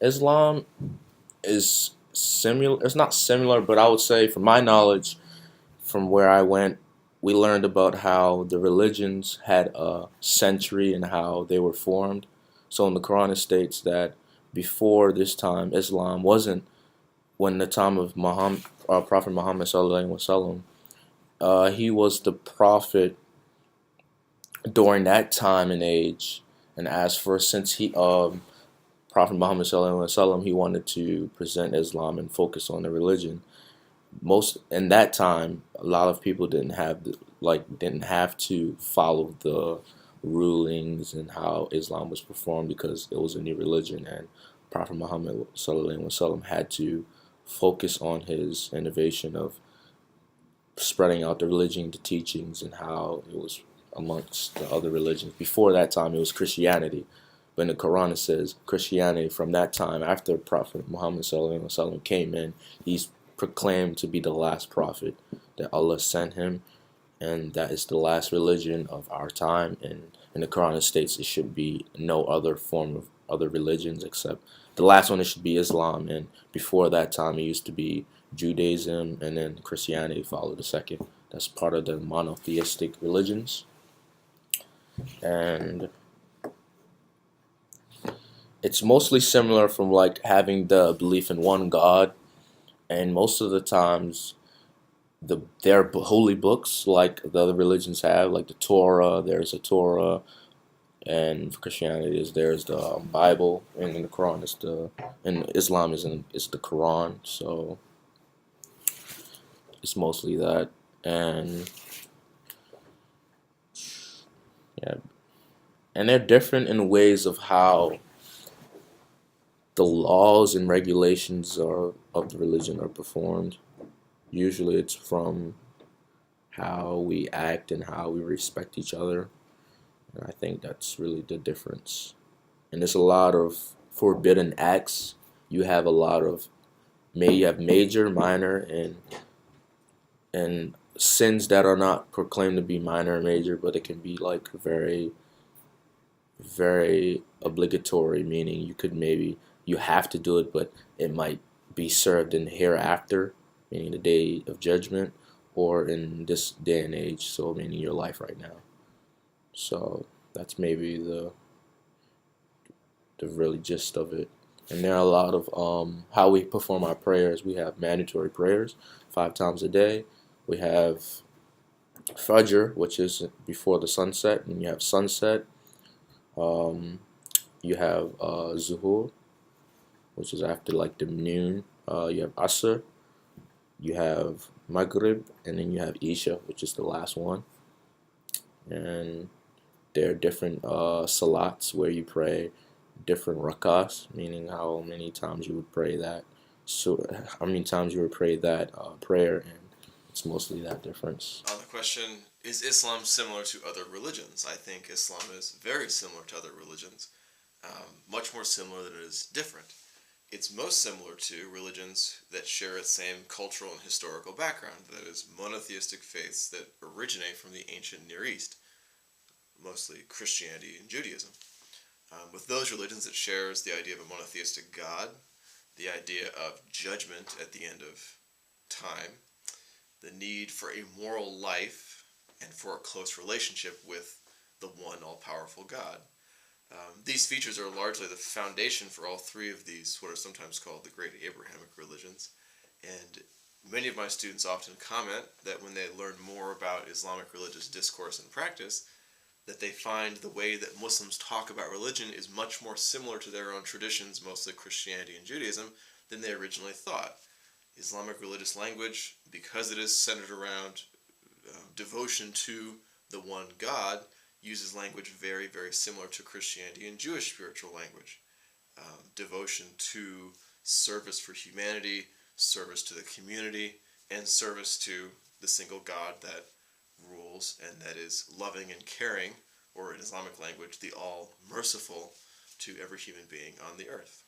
Islam is similar. It's not similar, but I would say, from my knowledge, from where I went, we learned about how the religions had a century and how they were formed. So in the Quran it states that before this time, Islam wasn't when the time of Muhammad, Prophet Muhammad sallallahu alaihi wasallam. He was the prophet during that time and age. And as for since Prophet Muhammad sallallahu alaihi wasallam, he wanted to present Islam and focus on the religion. Most in that time, a lot of people didn't have to follow the rulings and how Islam was performed because it was a new religion, and Prophet Muhammad sallallahu alaihi wasallam had to focus on his innovation of spreading out the religion, the teachings, and how it was amongst the other religions. Before that time, it was Christianity. But in the Quran, it says Christianity from that time, after Prophet Muhammad sallallahu alaihi wasallam came in, he's proclaimed to be the last prophet that Allah sent him, and that is the last religion of our time. And in the Quran, it states it should be no other form of other religions except the last one. It should be Islam, and before that time, it used to be Judaism, and then Christianity followed the second. That's part of the monotheistic religions, and it's mostly similar from like having the belief in one God, and most of the times their holy books like the other religions have, like the Torah. There's a Torah, and for Christianity there's the Bible, and in the Quran and Islam is the Quran. So it's mostly that, and yeah, and they're different in ways of how the laws and regulations of the religion are performed. Usually, it's from how we act and how we respect each other. And I think that's really the difference. And there's a lot of forbidden acts. You have a lot of you have major, minor, and sins that are not proclaimed to be minor or major, but it can be like very, very obligatory, meaning you have to do it, but it might be served in hereafter, meaning the day of judgment, or in this day and age, so meaning your life right now. So that's maybe the really gist of it. And there are a lot of how we perform our prayers. We have mandatory prayers 5 times a day. We have Fajr, which is before the sunset, and you have sunset. Um, you have Zuhur, which is after like the noon. You have Asr, you have Maghrib, and then you have Isha, which is the last one. And there are different salats where you pray different rakahs, meaning how many times you would pray that. So how many times you would pray that prayer, and it's mostly that difference. On the question, is Islam similar to other religions? I think Islam is very similar to other religions, much more similar than it is different. It's most similar to religions that share its same cultural and historical background, that is, monotheistic faiths that originate from the ancient Near East, mostly Christianity and Judaism. With those religions, it shares the idea of a monotheistic God, the idea of judgment at the end of time, the need for a moral life, and for a close relationship with the one all-powerful God. These features are largely the foundation for all three of these, what are sometimes called the great Abrahamic religions. And many of my students often comment that when they learn more about Islamic religious discourse and practice, that they find the way that Muslims talk about religion is much more similar to their own traditions, mostly Christianity and Judaism, than they originally thought. Islamic religious language, because it is centered around devotion to the one God, uses language very, very similar to Christianity and Jewish spiritual language. Devotion to service for humanity, service to the community, and service to the single God that rules and that is loving and caring, or in Islamic language, the all-merciful to every human being on the earth.